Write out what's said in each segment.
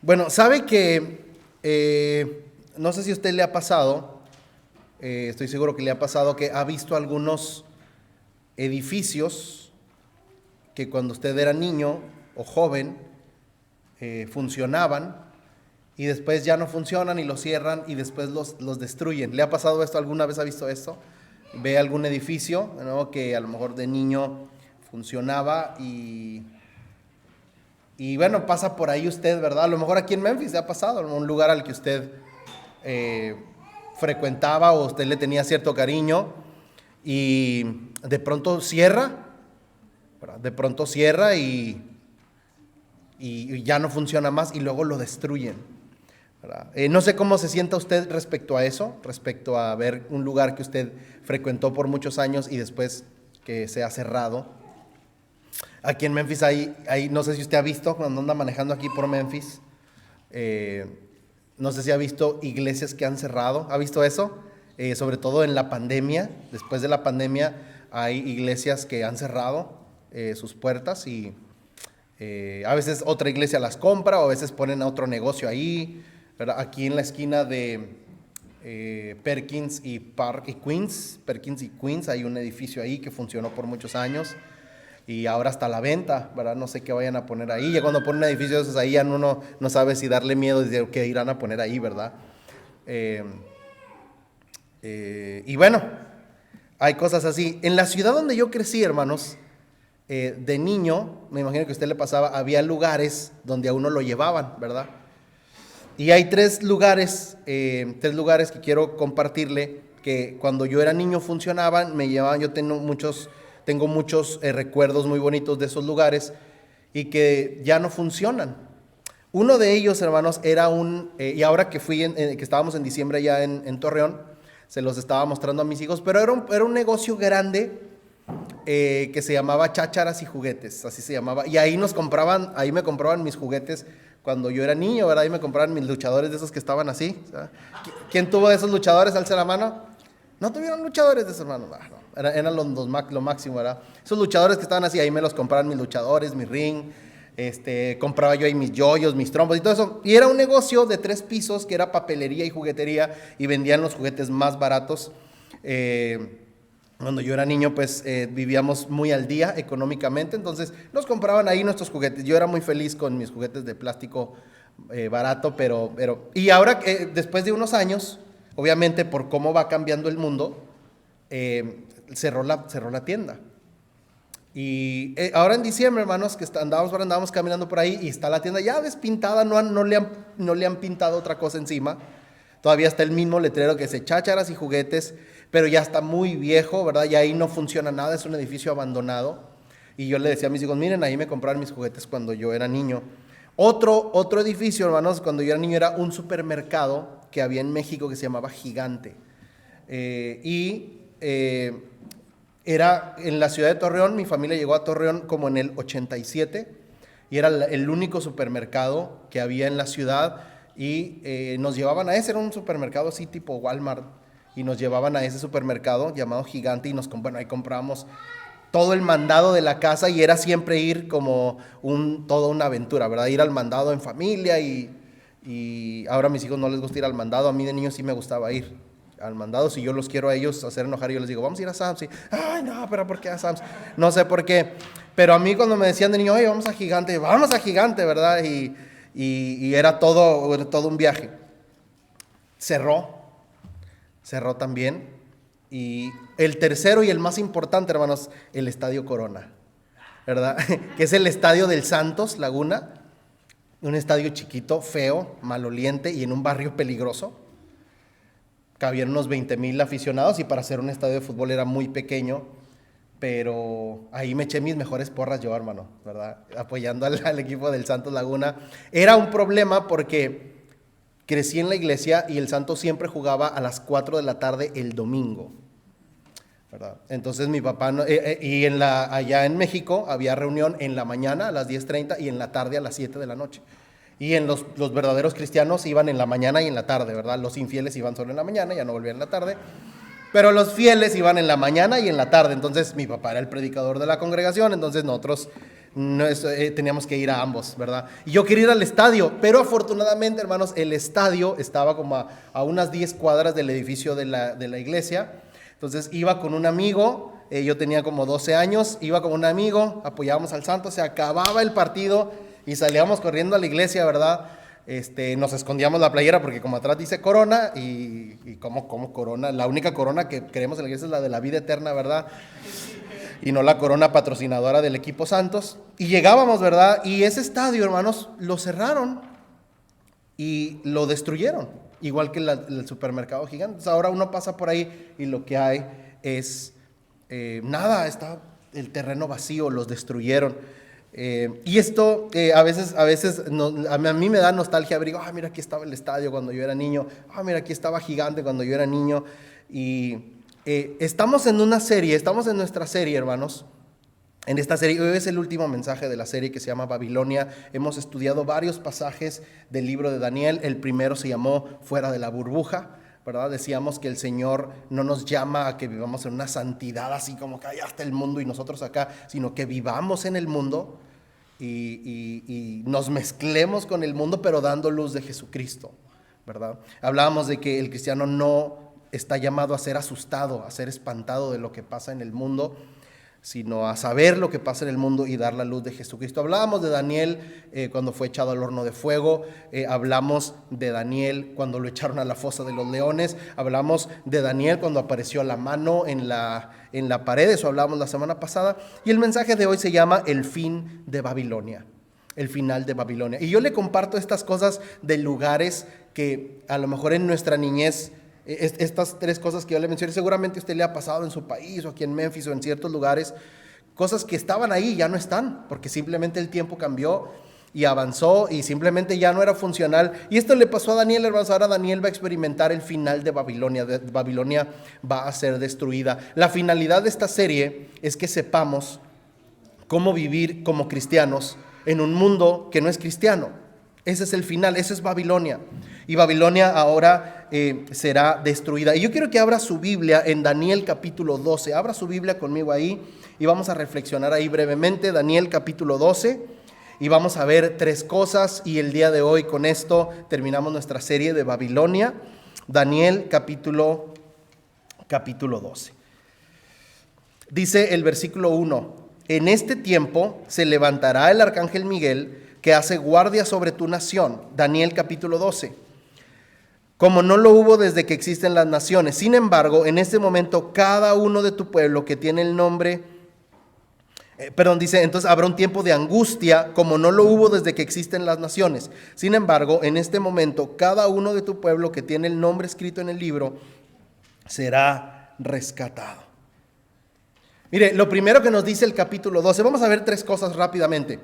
Bueno, sabe que no sé si a usted le ha pasado, estoy seguro que le ha pasado que ha visto algunos edificios que cuando usted era niño o joven funcionaban y después ya no funcionan y los cierran y después los destruyen. ¿Le ha pasado esto? ¿Alguna vez ha visto esto? ¿Ve algún edificio, ¿no?, que a lo mejor de niño funcionaba y bueno, pasa por ahí usted, ¿verdad? A lo mejor aquí en Memphis le ha pasado, un lugar al que usted frecuentaba o usted le tenía cierto cariño y de pronto cierra, ¿verdad? De pronto cierra y ya no funciona más y luego lo destruyen, ¿verdad? No sé cómo se sienta usted respecto a eso, respecto a ver un lugar que usted frecuentó por muchos años y después que se ha cerrado. Aquí en Memphis no sé si usted ha visto, cuando anda manejando aquí por Memphis, no sé si ha visto iglesias que han cerrado. ¿Ha visto eso? Sobre todo en la pandemia. Después de la pandemia hay iglesias que han cerrado sus puertas y a veces otra iglesia las compra o a veces ponen a otro negocio ahí, ¿verdad? Aquí en la esquina de Perkins y Queens hay un edificio ahí que funcionó por muchos años. Y ahora está a la venta, ¿verdad? No sé qué vayan a poner ahí. Ya cuando ponen edificios de esos ahí, ya uno no sabe si darle miedo de qué irán a poner ahí, ¿verdad? Y bueno, hay cosas así. En la ciudad donde yo crecí, hermanos, de niño, me imagino que a usted le pasaba, había lugares donde a uno lo llevaban, ¿verdad? Y hay tres lugares que quiero compartirle, que cuando yo era niño funcionaban, me llevaban, yo tengo muchos recuerdos muy bonitos de esos lugares y que ya no funcionan. Uno de ellos, hermanos, era y ahora que que estábamos en diciembre ya en Torreón, se los estaba mostrando a mis hijos, pero era un negocio grande que se llamaba Chácharas y Juguetes, así se llamaba, y ahí me compraban mis juguetes cuando yo era niño, ¿verdad? Ahí me compraban mis luchadores de esos que estaban así, ¿sabes? ¿Quién tuvo de esos luchadores? Alce la mano. ¿No tuvieron luchadores de esos, hermanos? No, eran lo máximo, ¿verdad? Esos luchadores que estaban así, ahí me los compraban mis luchadores, mi ring, compraba yo ahí mis yoyos, mis trompos y todo eso. Y era un negocio de 3 pisos que era papelería y juguetería y vendían los juguetes más baratos. Cuando yo era niño, pues vivíamos muy al día económicamente, entonces nos compraban ahí nuestros juguetes. Yo era muy feliz con mis juguetes de plástico barato, y ahora, después de unos años, obviamente por cómo va cambiando el mundo, cerró la tienda. Y ahora en diciembre, hermanos, que andábamos caminando por ahí y está la tienda ya despintada, no le han pintado otra cosa encima. Todavía está el mismo letrero que dice Chácharas y Juguetes, pero ya está muy viejo, ¿verdad? Y ahí no funciona nada, es un edificio abandonado. Y yo le decía a mis hijos, miren, ahí me compraron mis juguetes cuando yo era niño. Otro edificio, hermanos, cuando yo era niño era un supermercado que había en México que se llamaba Gigante. Era en la ciudad de Torreón. Mi familia llegó a Torreón como en el 87 y era el único supermercado que había en la ciudad y nos llevaban a ese, era un supermercado así tipo Walmart, y nos llevaban a ese supermercado llamado Gigante y ahí comprábamos todo el mandado de la casa y era siempre ir como toda una aventura, ¿verdad? Ir al mandado en familia y ahora a mis hijos no les gusta ir al mandado. A mí de niño sí me gustaba ir al mandado. Si yo los quiero a ellos hacer enojar, yo les digo, vamos a ir a Sam's. Y, ay, no, pero ¿por qué a Sam's? No sé por qué. Pero a mí cuando me decían de niño, oye, vamos a Gigante, ¿verdad? Y era todo un viaje. Cerró también. Y el tercero y el más importante, hermanos, el Estadio Corona, ¿verdad? Que es el estadio del Santos Laguna, un estadio chiquito, feo, maloliente y en un barrio peligroso. Cabían unos 20,000 aficionados y para hacer un estadio de fútbol era muy pequeño, pero ahí me eché mis mejores porras yo, hermano, ¿verdad? Apoyando al equipo del Santos Laguna. Era un problema porque crecí en la iglesia y el Santos siempre jugaba a las 4 de la tarde el domingo, ¿verdad? Entonces mi papá, allá en México había reunión en la mañana a las 10:30 y en la tarde a las 7 de la noche. Y los verdaderos cristianos iban en la mañana y en la tarde, ¿verdad? Los infieles iban solo en la mañana, ya no volvían en la tarde. Pero los fieles iban en la mañana y en la tarde. Entonces mi papá era el predicador de la congregación, entonces nosotros teníamos que ir a ambos, ¿verdad? Y yo quería ir al estadio, pero afortunadamente, hermanos, el estadio estaba como a unas 10 cuadras del edificio de la iglesia. Entonces iba con un amigo, yo tenía como 12 años, iba con un amigo, apoyábamos al Santos, se acababa el partido y salíamos corriendo a la iglesia, ¿verdad? Nos escondíamos la playera porque como atrás dice Corona y como Corona, la única corona que queremos en la iglesia es la de la vida eterna, ¿verdad? Y no la corona patrocinadora del equipo Santos. Y llegábamos, ¿verdad? Y ese estadio, hermanos, lo cerraron y lo destruyeron, igual que el supermercado gigante. Entonces ahora uno pasa por ahí y lo que hay es nada, está el terreno vacío, los destruyeron. Y esto a veces a mí me da nostalgia, digo, mira, aquí estaba el estadio cuando yo era niño, mira, aquí estaba gigante cuando yo era niño. Y estamos en nuestra serie, hermanos. En esta serie, hoy es el último mensaje de la serie que se llama Babilonia. Hemos estudiado varios pasajes del libro de Daniel. El primero se llamó Fuera de la burbuja, ¿verdad? Decíamos que el Señor no nos llama a que vivamos en una santidad así como que allá está el mundo y nosotros acá, sino que vivamos en el mundo y nos mezclemos con el mundo, pero dando luz de Jesucristo, ¿verdad? Hablábamos de que el cristiano no está llamado a ser asustado, a ser espantado de lo que pasa en el mundo, sino a saber lo que pasa en el mundo y dar la luz de Jesucristo. Hablábamos de Daniel cuando fue echado al horno de fuego, hablamos de Daniel cuando lo echaron a la fosa de los leones, hablamos de Daniel cuando apareció la mano en la pared, eso hablamos la semana pasada, y el mensaje de hoy se llama El fin de Babilonia, el final de Babilonia. Y yo le comparto estas cosas de lugares que a lo mejor en nuestra niñez, estas tres cosas que yo le mencioné, seguramente a usted le ha pasado en su país o aquí en Memphis o en ciertos lugares, cosas que estaban ahí ya no están, porque simplemente el tiempo cambió y avanzó y simplemente ya no era funcional. Y esto le pasó a Daniel, hermanos. Ahora Daniel va a experimentar el final de Babilonia. Babilonia va a ser destruida. La finalidad de esta serie es que sepamos cómo vivir como cristianos en un mundo que no es cristiano. Ese es el final, ese es Babilonia. Y Babilonia ahora será destruida. Y yo quiero que abra su Biblia en Daniel capítulo 12. Abra su Biblia conmigo ahí y vamos a reflexionar ahí brevemente. Daniel capítulo 12. Y vamos a ver tres cosas. Y el día de hoy con esto terminamos nuestra serie de Babilonia. Daniel capítulo 12. Dice el versículo 1. En este tiempo se levantará el arcángel Miguel, que hace guardia sobre tu nación. Daniel capítulo 12. Como no lo hubo desde que existen las naciones. Sin embargo, en este momento cada uno de tu pueblo que tiene el nombre, dice, entonces habrá un tiempo de angustia como no lo hubo desde que existen las naciones. Sin embargo, en este momento cada uno de tu pueblo que tiene el nombre escrito en el libro será rescatado. Mire, lo primero que nos dice el capítulo 12, vamos a ver tres cosas rápidamente.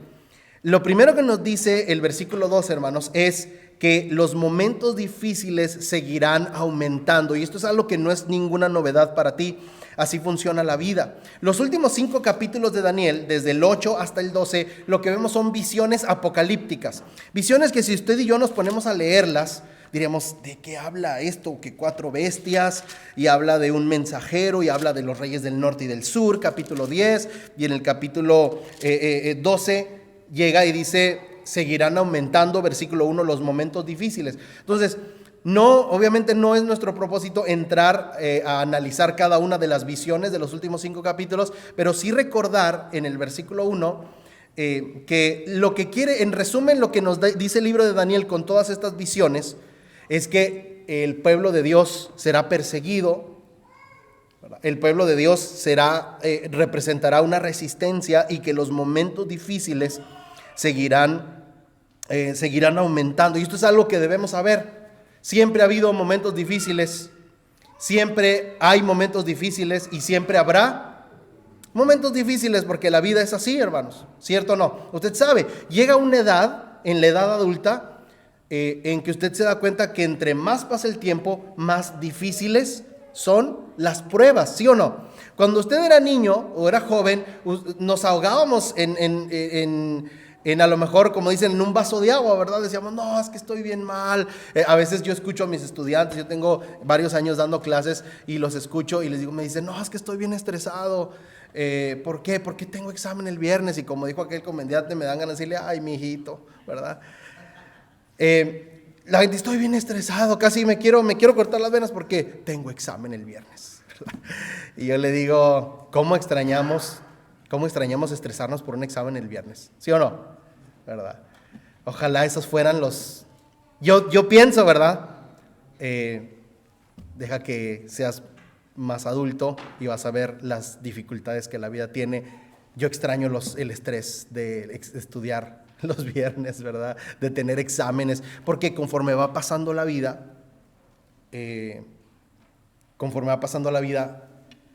Lo primero que nos dice el versículo 12, hermanos, es que los momentos difíciles seguirán aumentando. Y esto es algo que no es ninguna novedad para ti. Así funciona la vida. Los últimos 5 capítulos de Daniel, desde el 8 hasta el 12, lo que vemos son visiones apocalípticas. Visiones que si usted y yo nos ponemos a leerlas, diríamos, ¿de qué habla esto? Que 4 bestias, y habla de un mensajero, y habla de los reyes del norte y del sur, capítulo 10, y en el capítulo 12 llega y dice, seguirán aumentando, versículo 1, los momentos difíciles. Entonces, obviamente no es nuestro propósito entrar a analizar cada una de las visiones de los últimos 5 capítulos, pero sí recordar en el versículo 1 que lo que quiere, en resumen, lo que nos dice el libro de Daniel con todas estas visiones, es que el pueblo de Dios será perseguido. El pueblo de Dios representará una resistencia y que los momentos difíciles seguirán aumentando. Y esto es algo que debemos saber. Siempre ha habido momentos difíciles, siempre hay momentos difíciles y siempre habrá momentos difíciles porque la vida es así, hermanos. ¿Cierto o no? Usted sabe, llega una edad, en la edad adulta, en que usted se da cuenta que entre más pasa el tiempo, más difíciles son las pruebas, ¿sí o no? Cuando usted era niño o era joven, nos ahogábamos en a lo mejor, como dicen, en un vaso de agua, ¿verdad? Decíamos, no, es que estoy bien mal. A veces yo escucho a mis estudiantes, yo tengo varios años dando clases y los escucho y les digo, me dicen, no, es que estoy bien estresado. ¿Por qué? Porque tengo examen el viernes y como dijo aquel comediante, me dan ganas de decirle, ay, mi hijito, ¿verdad? La gente, estoy bien estresado, casi me quiero cortar las venas porque tengo examen el viernes, ¿verdad? Y yo le digo, ¿cómo extrañamos estresarnos por un examen el viernes? ¿Sí o no? ¿Verdad? Ojalá esos fueran los... Yo pienso, ¿verdad? Deja que seas más adulto y vas a ver las dificultades que la vida tiene. Yo extraño el estrés de estudiar los viernes, ¿verdad? De tener exámenes, porque conforme va pasando la vida,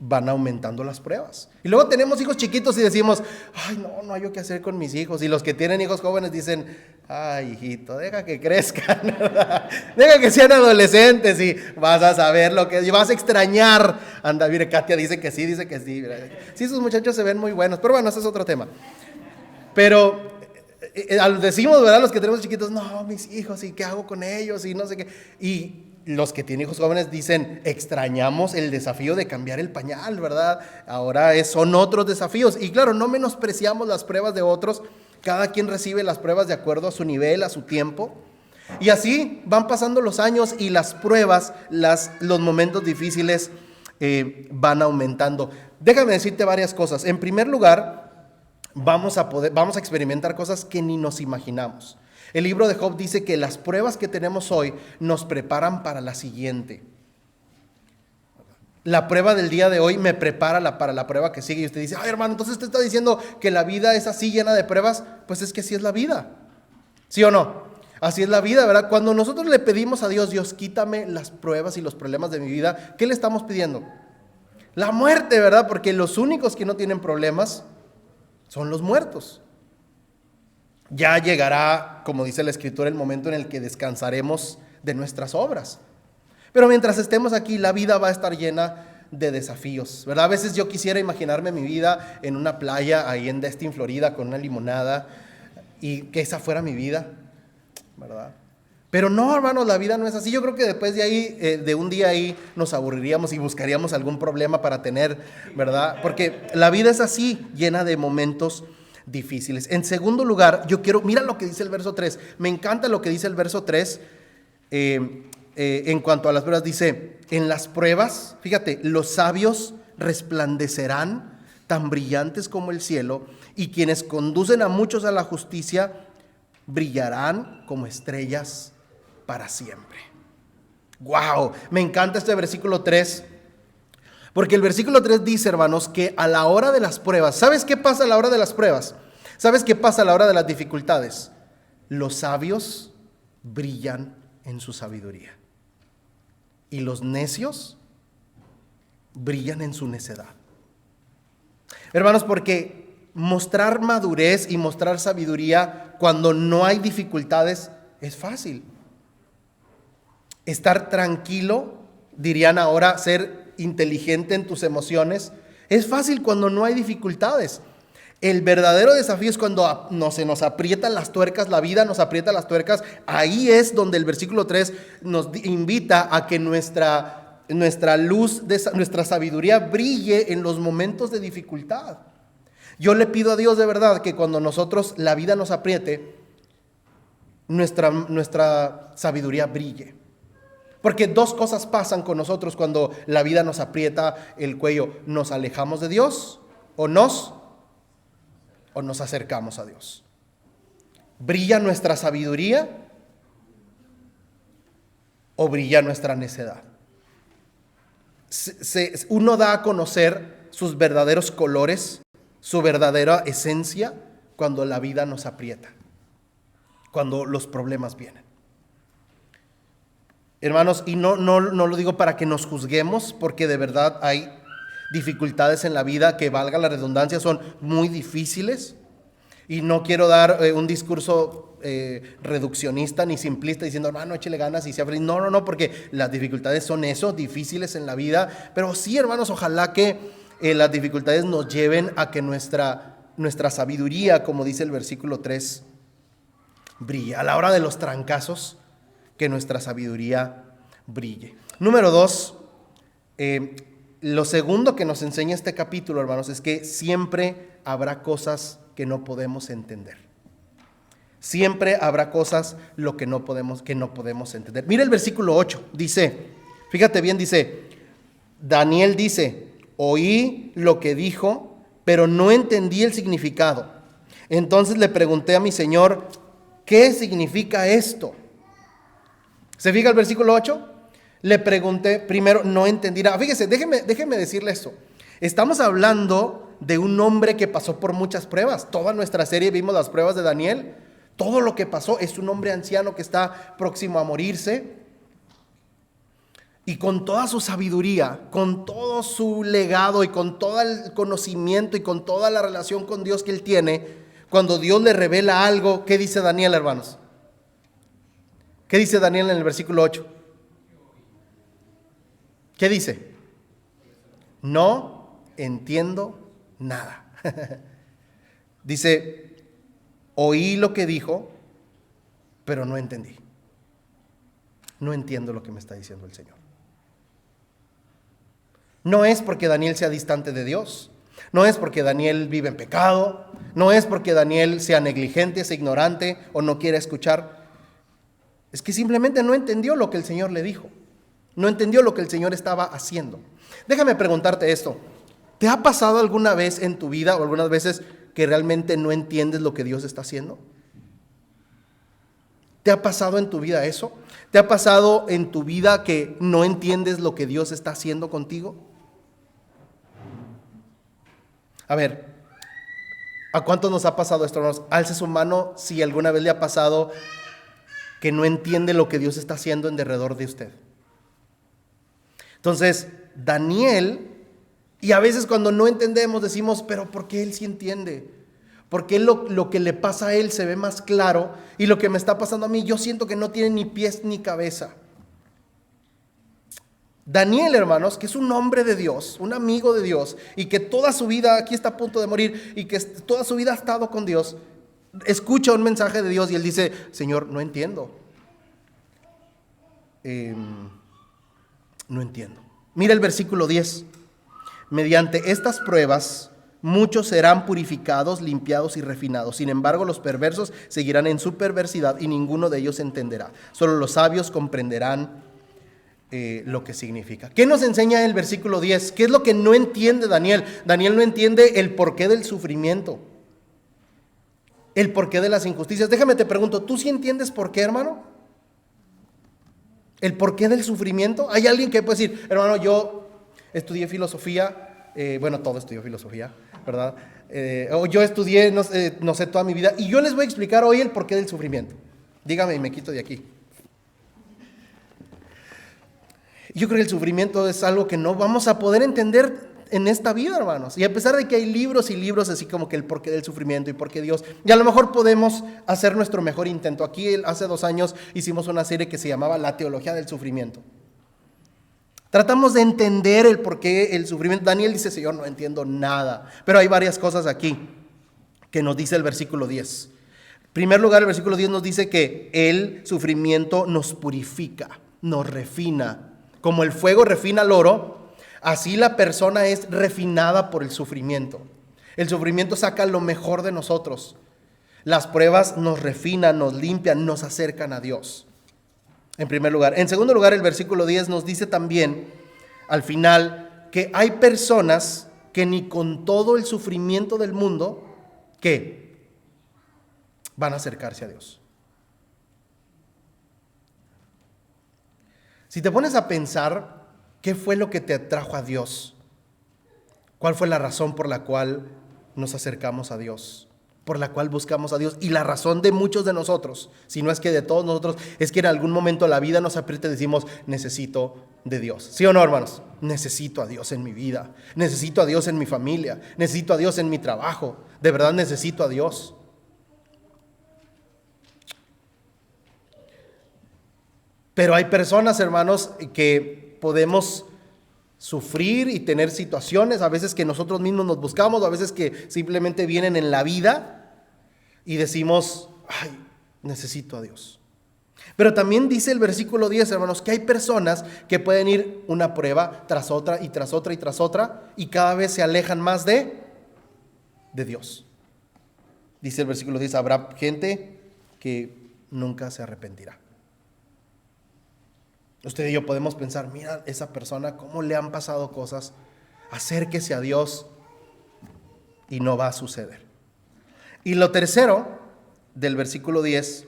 van aumentando las pruebas. Y luego tenemos hijos chiquitos y decimos, ay, no hay yo qué hacer con mis hijos. Y los que tienen hijos jóvenes dicen, ay, hijito, deja que crezcan, ¿verdad? Deja que sean adolescentes y vas a saber lo que es, y vas a extrañar. Anda, mire, Katia dice que sí, ¿verdad? Sí, esos muchachos se ven muy buenos, pero bueno, ese es otro tema. Pero decimos, ¿verdad? Los que tenemos chiquitos, no, mis hijos, ¿y qué hago con ellos? Y no sé qué. Y los que tienen hijos jóvenes dicen, extrañamos el desafío de cambiar el pañal, ¿verdad? Ahora son otros desafíos. Y claro, no menospreciamos las pruebas de otros. Cada quien recibe las pruebas de acuerdo a su nivel, a su tiempo. Y así van pasando los años y las pruebas, los momentos difíciles van aumentando. Déjame decirte varias cosas. En primer lugar, vamos a experimentar cosas que ni nos imaginamos. El libro de Job dice que las pruebas que tenemos hoy nos preparan para la siguiente. La prueba del día de hoy me prepara para la prueba que sigue. Y usted dice, ay, hermano, entonces usted está diciendo que la vida es así, llena de pruebas. Pues es que así es la vida. ¿Sí o no? Así es la vida, ¿verdad? Cuando nosotros le pedimos a Dios, Dios, quítame las pruebas y los problemas de mi vida, ¿qué le estamos pidiendo? La muerte, ¿verdad? Porque los únicos que no tienen problemas son los muertos. Ya llegará, como dice la Escritura, el momento en el que descansaremos de nuestras obras. Pero mientras estemos aquí, la vida va a estar llena de desafíos, ¿verdad? A veces yo quisiera imaginarme mi vida en una playa ahí en Destin, Florida, con una limonada, y que esa fuera mi vida, ¿verdad? Pero no, hermanos, la vida no es así. Yo creo que después de ahí, de un día ahí, nos aburriríamos y buscaríamos algún problema para tener, ¿verdad? Porque la vida es así, llena de momentos difíciles. En segundo lugar, mira lo que dice el verso 3. Me encanta lo que dice el verso 3 en cuanto a las pruebas. Dice, en las pruebas, fíjate, los sabios resplandecerán tan brillantes como el cielo, y quienes conducen a muchos a la justicia brillarán como estrellas para siempre. ¡Wow! Me encanta este versículo 3. Porque el versículo 3 dice, hermanos, que a la hora de las pruebas, ¿sabes qué pasa a la hora de las pruebas? ¿Sabes qué pasa a la hora de las dificultades? Los sabios brillan en su sabiduría. Y los necios brillan en su necedad. Hermanos, porque mostrar madurez y mostrar sabiduría cuando no hay dificultades es fácil. Estar tranquilo, dirían ahora, ser inteligente en tus emociones, es fácil cuando no hay dificultades. El verdadero desafío es cuando se nos aprietan las tuercas, la vida nos aprieta las tuercas. Ahí es donde el versículo 3 nos invita a que nuestra luz, nuestra sabiduría brille en los momentos de dificultad. Yo le pido a Dios de verdad que cuando la vida nos apriete, nuestra sabiduría brille. Porque dos cosas pasan con nosotros cuando la vida nos aprieta el cuello. Nos alejamos de Dios o nos acercamos a Dios. ¿Brilla nuestra sabiduría o brilla nuestra necedad? Uno da a conocer sus verdaderos colores, su verdadera esencia, cuando la vida nos aprieta, cuando los problemas vienen. Hermanos, y no lo digo para que nos juzguemos, porque de verdad hay dificultades en la vida que, valga la redundancia, son muy difíciles. Y no quiero dar un discurso reduccionista ni simplista diciendo, hermano, échele ganas y sea feliz. No, porque las dificultades son eso, difíciles en la vida. Pero sí, hermanos, ojalá que las dificultades nos lleven a que nuestra sabiduría, como dice el versículo 3, brille. A la hora de los trancazos, que nuestra sabiduría brille. Número 2, lo segundo que nos enseña este capítulo, hermanos, es que siempre habrá cosas que no podemos entender. Siempre habrá cosas que no podemos entender. Mira el versículo 8, dice, fíjate bien, dice, Daniel dice, oí lo que dijo, pero no entendí el significado. Entonces le pregunté a mi Señor, ¿qué significa esto? ¿Se fija el versículo 8? Le pregunté, primero, no entendí nada. Fíjese, déjeme decirle esto. Estamos hablando de un hombre que pasó por muchas pruebas. Toda nuestra serie vimos las pruebas de Daniel. Todo lo que pasó es un hombre anciano que está próximo a morirse. Y con toda su sabiduría, con todo su legado y con todo el conocimiento y con toda la relación con Dios que él tiene, cuando Dios le revela algo, ¿qué dice Daniel, hermanos? ¿Qué dice Daniel en el versículo 8? ¿Qué dice? No entiendo nada. Dice, oí lo que dijo, pero no entendí. No entiendo lo que me está diciendo el Señor. No es porque Daniel sea distante de Dios. No es porque Daniel vive en pecado. No es porque Daniel sea negligente, sea ignorante o no quiera escuchar. Es que simplemente no entendió lo que el Señor le dijo. No entendió lo que el Señor estaba haciendo. Déjame preguntarte esto. ¿Te ha pasado alguna vez en tu vida o algunas veces que realmente no entiendes lo que Dios está haciendo? ¿Te ha pasado en tu vida eso? ¿Te ha pasado en tu vida que no entiendes lo que Dios está haciendo contigo? A ver, ¿a cuántos nos ha pasado esto, hermanos? Alce su mano si alguna vez le ha pasado que no entiende lo que Dios está haciendo en derredor de usted. Entonces, Daniel, y a veces cuando no entendemos decimos, pero ¿por qué él sí entiende? ¿Por qué lo que le pasa a él se ve más claro y lo que me está pasando a mí yo siento que no tiene ni pies ni cabeza? Daniel, hermanos, que es un hombre de Dios, un amigo de Dios y que toda su vida, aquí está a punto de morir y que toda su vida ha estado con Dios, escucha un mensaje de Dios y él dice, Señor, no entiendo. No entiendo. Mira el versículo 10. Mediante estas pruebas, muchos serán purificados, limpiados y refinados. Sin embargo, los perversos seguirán en su perversidad y ninguno de ellos entenderá. Solo los sabios comprenderán lo que significa. ¿Qué nos enseña el versículo 10? ¿Qué es lo que no entiende Daniel? Daniel no entiende el porqué del sufrimiento, el porqué de las injusticias. Déjame te pregunto, ¿tú sí entiendes por qué, hermano? ¿El porqué del sufrimiento? Hay alguien que puede decir, hermano, yo estudié filosofía, todo estudió filosofía, ¿verdad? O yo estudié, no sé, toda mi vida, y yo les voy a explicar hoy el porqué del sufrimiento. Dígame y me quito de aquí. Yo creo que el sufrimiento es algo que no vamos a poder entender en esta vida, hermanos. Y a pesar de que hay libros y libros así como que el porqué del sufrimiento y por qué Dios, y a lo mejor podemos hacer nuestro mejor intento. Aquí hace 2 años hicimos una serie que se llamaba La Teología del Sufrimiento. Tratamos de entender el porqué el sufrimiento. Daniel dice, Señor, no entiendo nada. Pero hay varias cosas aquí que nos dice el versículo 10. En primer lugar, el versículo 10 nos dice que el sufrimiento nos purifica, nos refina. Como el fuego refina el oro, así la persona es refinada por el sufrimiento. El sufrimiento saca lo mejor de nosotros. Las pruebas nos refinan, nos limpian, nos acercan a Dios. En primer lugar. En segundo lugar, el versículo 10 nos dice también, al final, que hay personas que ni con todo el sufrimiento del mundo, ¿qué? Van a acercarse a Dios. Si te pones a pensar, ¿qué fue lo que te atrajo a Dios? ¿Cuál fue la razón por la cual nos acercamos a Dios? Por la cual buscamos a Dios. Y la razón de muchos de nosotros, si no es que de todos nosotros, es que en algún momento la vida nos aprieta y decimos, necesito de Dios. ¿Sí o no, hermanos? Necesito a Dios en mi vida. Necesito a Dios en mi familia. Necesito a Dios en mi trabajo. De verdad necesito a Dios. Pero hay personas, hermanos, que podemos sufrir y tener situaciones, a veces que nosotros mismos nos buscamos, a veces que simplemente vienen en la vida y decimos, ay, necesito a Dios. Pero también dice el versículo 10, hermanos, que hay personas que pueden ir una prueba tras otra y tras otra y tras otra y cada vez se alejan más de Dios. Dice el versículo 10, habrá gente que nunca se arrepentirá. Usted y yo podemos pensar, mira esa persona, cómo le han pasado cosas, acérquese a Dios y no va a suceder. Y lo tercero del versículo 10,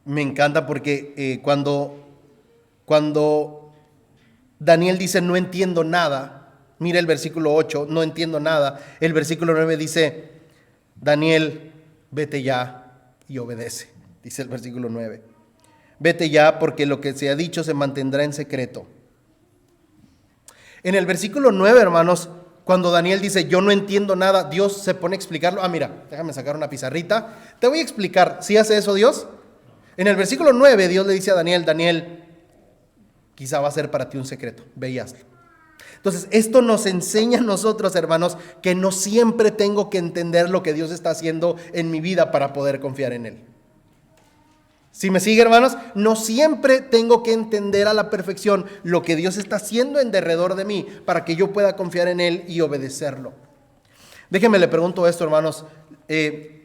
me encanta porque cuando Daniel dice no entiendo nada, mira el versículo 8, no entiendo nada. El versículo 9 dice, Daniel, vete ya y obedece. Dice el versículo 9, vete ya porque lo que se ha dicho se mantendrá en secreto. En el versículo 9, hermanos, cuando Daniel dice yo no entiendo nada, Dios se pone a explicarlo. Mira, déjame sacar una pizarrita. Te voy a explicar. ¿Sí hace eso Dios? En el versículo 9, Dios le dice a Daniel, Daniel, quizá va a ser para ti un secreto. Ve y hazlo. Entonces, esto nos enseña a nosotros, hermanos, que no siempre tengo que entender lo que Dios está haciendo en mi vida para poder confiar en Él. ¿Sí me sigue, hermanos? No siempre tengo que entender a la perfección lo que Dios está haciendo en derredor de mí para que yo pueda confiar en Él y obedecerlo. Déjenme le pregunto esto, hermanos.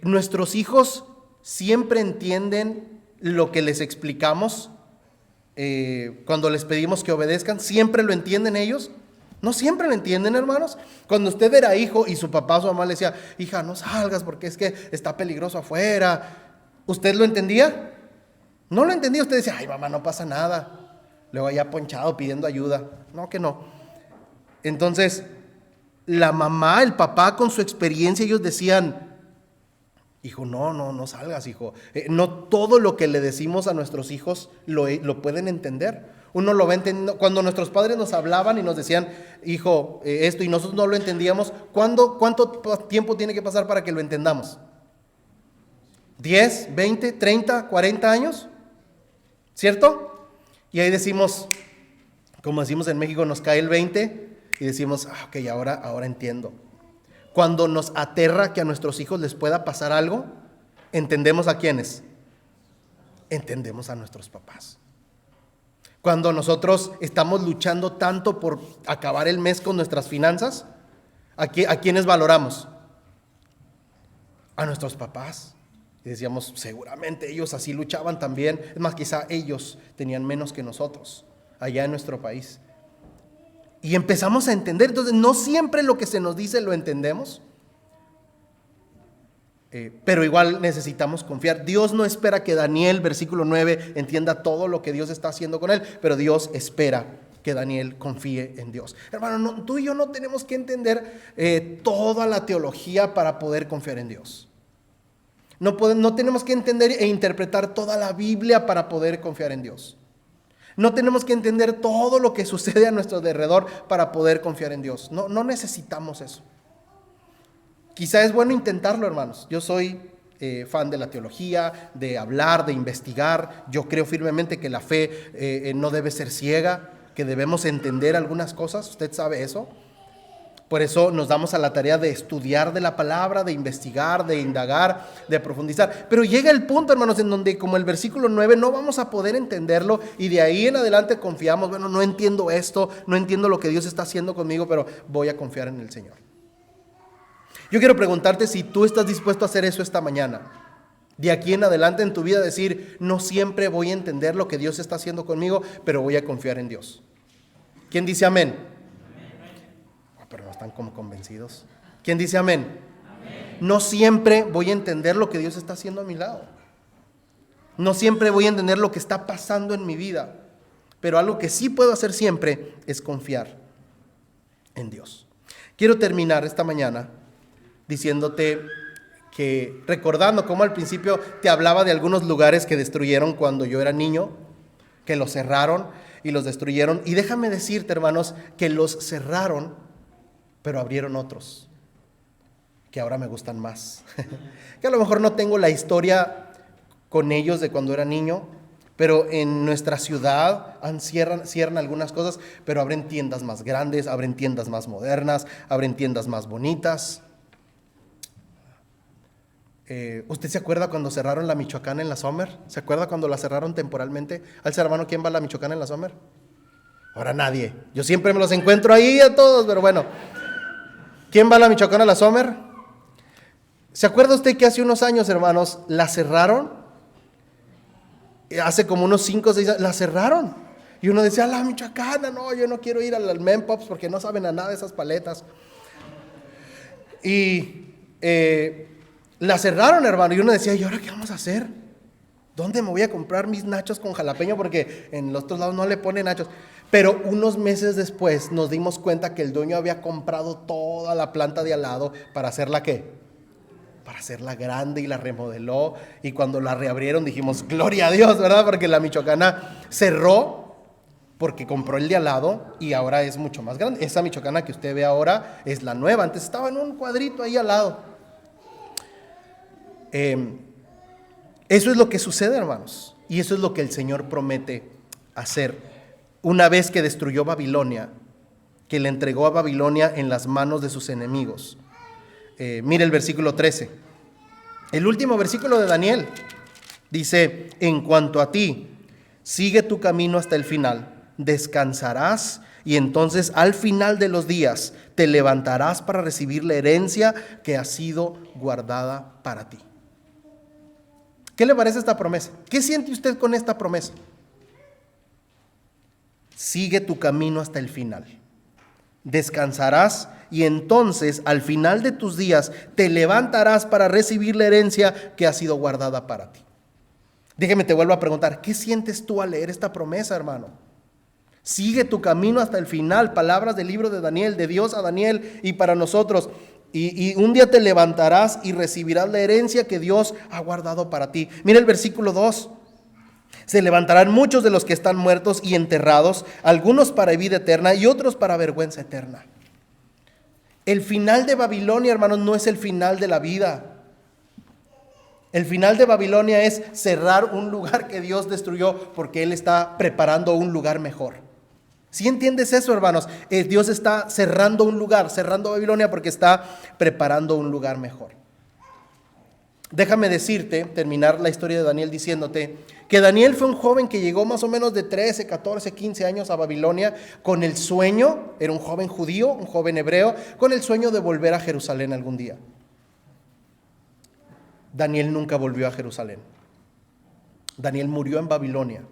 ¿Nuestros hijos siempre entienden lo que les explicamos cuando les pedimos que obedezcan? ¿Siempre lo entienden ellos? No siempre lo entienden, hermanos. Cuando usted era hijo y su papá o su mamá le decía, hija, no salgas porque es que está peligroso afuera, ¿usted lo entendía? No lo entendía. Usted decía, ay mamá, no pasa nada. Luego allá ponchado pidiendo ayuda. No, que no. Entonces, la mamá, el papá con su experiencia, ellos decían, hijo, no salgas, hijo. No todo lo que le decimos a nuestros hijos lo pueden entender. Uno lo va entendiendo. Cuando nuestros padres nos hablaban y nos decían, hijo, esto, y nosotros no lo entendíamos, ¿cuánto tiempo tiene que pasar para que lo entendamos? ¿10, 20, 30, 40 años? ¿Cierto? Y ahí decimos, como decimos en México, nos cae el 20 y decimos, ok, ahora entiendo. Cuando nos aterra que a nuestros hijos les pueda pasar algo, ¿entendemos a quiénes? Entendemos a nuestros papás. Cuando nosotros estamos luchando tanto por acabar el mes con nuestras finanzas, ¿a quiénes valoramos? A nuestros papás. Y decíamos, seguramente ellos así luchaban también. Es más, quizá ellos tenían menos que nosotros allá en nuestro país. Y empezamos a entender. Entonces, no siempre lo que se nos dice lo entendemos. Pero igual necesitamos confiar. Dios no espera que Daniel, versículo 9, entienda todo lo que Dios está haciendo con él. Pero Dios espera que Daniel confíe en Dios. Hermano, tú y yo no tenemos que entender toda la teología para poder confiar en Dios. No tenemos que entender e interpretar toda la Biblia para poder confiar en Dios. No tenemos que entender todo lo que sucede a nuestro alrededor para poder confiar en Dios. No necesitamos eso. Quizá es bueno intentarlo, hermanos. Yo soy fan de la teología, de hablar, de investigar. Yo creo firmemente que la fe no debe ser ciega, que debemos entender algunas cosas. ¿Usted sabe eso? Por eso nos damos a la tarea de estudiar de la palabra, de investigar, de indagar, de profundizar. Pero llega el punto, hermanos, en donde como el versículo 9 no vamos a poder entenderlo y de ahí en adelante confiamos, bueno, no entiendo esto, no entiendo lo que Dios está haciendo conmigo, pero voy a confiar en el Señor. Yo quiero preguntarte si tú estás dispuesto a hacer eso esta mañana. De aquí en adelante en tu vida decir, no siempre voy a entender lo que Dios está haciendo conmigo, pero voy a confiar en Dios. ¿Quién dice amén? Pero no están como convencidos. ¿Quién dice amén? Amén? No siempre voy a entender lo que Dios está haciendo a mi lado. No siempre voy a entender lo que está pasando en mi vida. Pero algo que sí puedo hacer siempre es confiar en Dios. Quiero terminar esta mañana diciéndote que, recordando cómo al principio te hablaba de algunos lugares que destruyeron cuando yo era niño, que los cerraron y los destruyeron. Y déjame decirte, hermanos, que los cerraron, pero abrieron otros que ahora me gustan más. Que a lo mejor no tengo la historia con ellos de cuando era niño, pero en nuestra ciudad cierran algunas cosas, pero abren tiendas más grandes, abren tiendas más modernas, abren tiendas más bonitas. ¿Usted se acuerda cuando cerraron la Michoacana en la Summer? ¿Se acuerda cuando la cerraron temporalmente? Alza, hermano, ¿quién va a la Michoacana en la Summer? Ahora nadie. Yo siempre me los encuentro ahí a todos, pero bueno. ¿Quién va a la Michoacana en la Summer? ¿Se acuerda usted que hace unos años, hermanos, la cerraron? Hace como unos 5 o 6 años, la cerraron. Y uno decía, la Michoacana, no, yo no quiero ir al Men Pops porque no saben a nada de esas paletas. Y la cerraron, hermano, y uno decía, ¿y ahora qué vamos a hacer? ¿Dónde me voy a comprar mis nachos con jalapeño? Porque en los otros lados no le ponen nachos. Pero unos meses después nos dimos cuenta que el dueño había comprado toda la planta de al lado para hacerla, ¿qué? Para hacerla grande, y la remodeló. Y cuando la reabrieron dijimos, gloria a Dios, ¿verdad? Porque la Michoacana cerró porque compró el de al lado y ahora es mucho más grande. Esa Michoacana que usted ve ahora es la nueva. Antes estaba en un cuadrito ahí al lado. Eso es lo que sucede, hermanos, y eso es lo que el Señor promete hacer una vez que destruyó Babilonia, que le entregó a Babilonia en las manos de sus enemigos. Mire el versículo 13, el último versículo de Daniel, dice: en cuanto a ti, sigue tu camino hasta el final, descansarás, y entonces al final de los días te levantarás para recibir la herencia que ha sido guardada para ti. ¿Qué le parece esta promesa? ¿Qué siente usted con esta promesa? Sigue tu camino hasta el final. Descansarás y entonces al final de tus días te levantarás para recibir la herencia que ha sido guardada para ti. Déjeme, te vuelvo a preguntar, ¿qué sientes tú al leer esta promesa, hermano? Sigue tu camino hasta el final. Palabras del libro de Daniel, de Dios a Daniel y para nosotros. Y un día te levantarás y recibirás la herencia que Dios ha guardado para ti. Mira el versículo 2. Se levantarán muchos de los que están muertos y enterrados, algunos para vida eterna y otros para vergüenza eterna. El final de Babilonia, hermanos, no es el final de la vida. El final de Babilonia es cerrar un lugar que Dios destruyó porque Él está preparando un lugar mejor. ¿Sí entiendes eso, hermanos? Dios está cerrando un lugar, cerrando Babilonia porque está preparando un lugar mejor. Déjame decirte, terminar la historia de Daniel diciéndote que Daniel fue un joven que llegó más o menos de 13, 14, 15 años a Babilonia con el sueño, era un joven judío, un joven hebreo, con el sueño de volver a Jerusalén algún día. Daniel nunca volvió a Jerusalén. Daniel murió en Babilonia.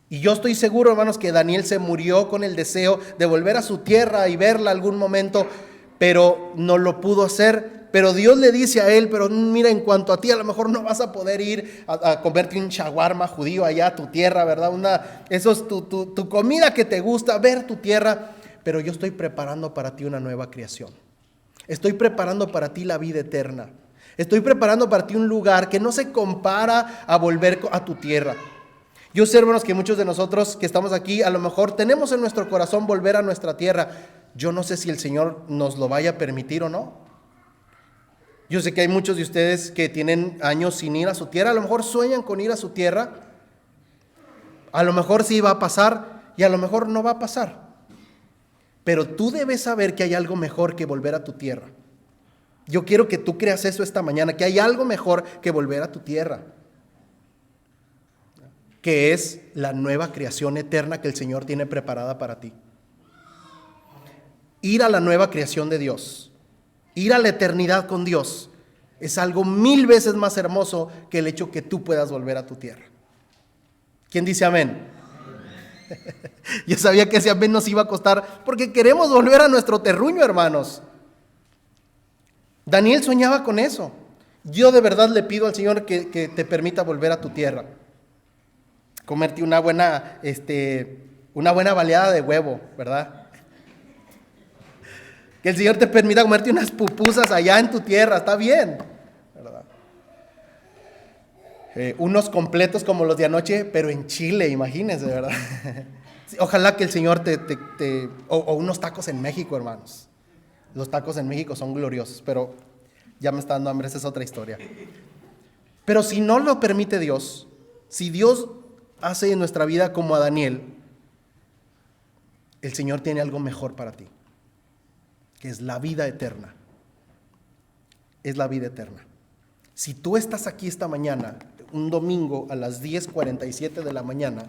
Y yo estoy seguro, hermanos, que Daniel se murió con el deseo de volver a su tierra y verla algún momento, pero no lo pudo hacer. Pero Dios le dice a él, pero mira, en cuanto a ti, a lo mejor no vas a poder ir a comerte un shawarma judío allá a tu tierra, ¿verdad? Eso es tu comida que te gusta, ver tu tierra, pero yo estoy preparando para ti una nueva creación. Estoy preparando para ti la vida eterna. Estoy preparando para ti un lugar que no se compara a volver a tu tierra. Yo sé, hermanos, que muchos de nosotros que estamos aquí, a lo mejor tenemos en nuestro corazón volver a nuestra tierra. Yo no sé si el Señor nos lo vaya a permitir o no. Yo sé que hay muchos de ustedes que tienen años sin ir a su tierra. A lo mejor sueñan con ir a su tierra. A lo mejor sí va a pasar y a lo mejor no va a pasar. Pero tú debes saber que hay algo mejor que volver a tu tierra. Yo quiero que tú creas eso esta mañana, que hay algo mejor que volver a tu tierra, que es la nueva creación eterna que el Señor tiene preparada para ti. Ir a la nueva creación de Dios, ir a la eternidad con Dios, es algo 1000 veces más hermoso que el hecho que tú puedas volver a tu tierra. ¿Quién dice amén? Yo sabía que ese amén nos iba a costar porque queremos volver a nuestro terruño, hermanos. Daniel soñaba con eso. Yo de verdad le pido al Señor que te permita volver a tu tierra. Comerte una buena baleada de huevo, ¿verdad? Que el Señor te permita comerte unas pupusas allá en tu tierra, está bien, ¿verdad? Unos completos como los de anoche, pero en Chile, imagínense, ¿verdad? Ojalá que el Señor o unos tacos en México, hermanos. Los tacos en México son gloriosos, pero ya me está dando hambre, esa es otra historia. Pero si no lo permite Dios, si Dios hace en nuestra vida como a Daniel, el Señor tiene algo mejor para ti, que es la vida eterna. es la vida eterna. Si tú estás aquí esta mañana, un domingo a las 10:47 de la mañana,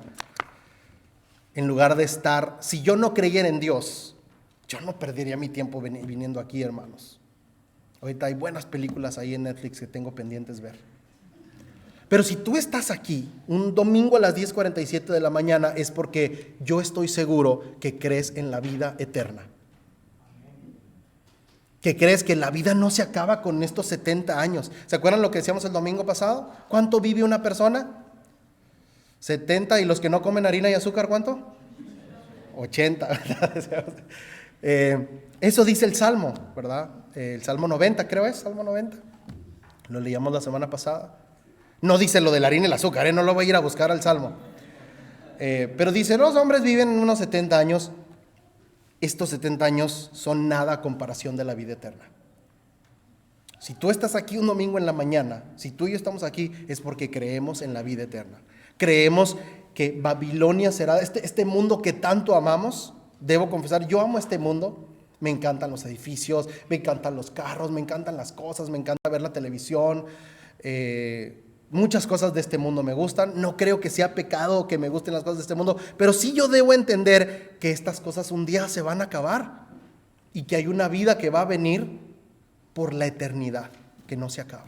en lugar de estar, si yo no creyera en Dios, yo no perdería mi tiempo viniendo aquí, hermanos. Ahorita hay buenas películas ahí en Netflix que tengo pendientes ver. Pero si tú estás aquí un domingo a las 10:47 de la mañana, es porque yo estoy seguro que crees en la vida eterna. Que crees que la vida no se acaba con estos 70 años. ¿Se acuerdan lo que decíamos el domingo pasado? ¿Cuánto vive una persona? 70, y los que no comen harina y azúcar, ¿cuánto? 80, ¿verdad? Eso dice el Salmo, ¿verdad? El Salmo 90, creo es, Salmo 90. Lo leíamos la semana pasada. No dice lo de la harina y el azúcar, no lo voy a ir a buscar al Salmo. Pero dice, los hombres viven unos 70 años. Estos 70 años son nada a comparación de la vida eterna. Si tú estás aquí un domingo en la mañana, si tú y yo estamos aquí, es porque creemos en la vida eterna. Creemos que Babilonia será este mundo que tanto amamos. Debo confesar, yo amo este mundo. Me encantan los edificios, me encantan los carros, me encantan las cosas, me encanta ver la televisión. Muchas cosas de este mundo me gustan. No creo que sea pecado que me gusten las cosas de este mundo, pero sí yo debo entender que estas cosas un día se van a acabar y que hay una vida que va a venir por la eternidad, que no se acaba.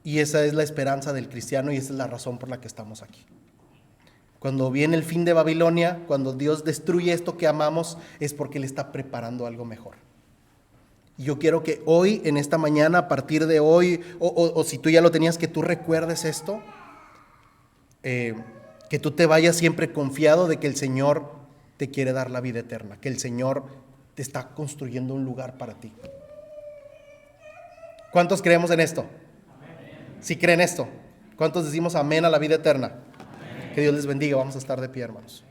Y esa es la esperanza del cristiano y esa es la razón por la que estamos aquí. Cuando viene el fin de Babilonia, cuando Dios destruye esto que amamos, es porque Él está preparando algo mejor. Y yo quiero que hoy, en esta mañana, a partir de hoy, o si tú ya lo tenías, que tú recuerdes esto, que tú te vayas siempre confiado de que el Señor te quiere dar la vida eterna, que el Señor te está construyendo un lugar para ti. ¿Cuántos creemos en esto? ¿Sí creen esto? ¿Cuántos decimos amén a la vida eterna? Amén. Que Dios les bendiga. Vamos a estar de pie, hermanos.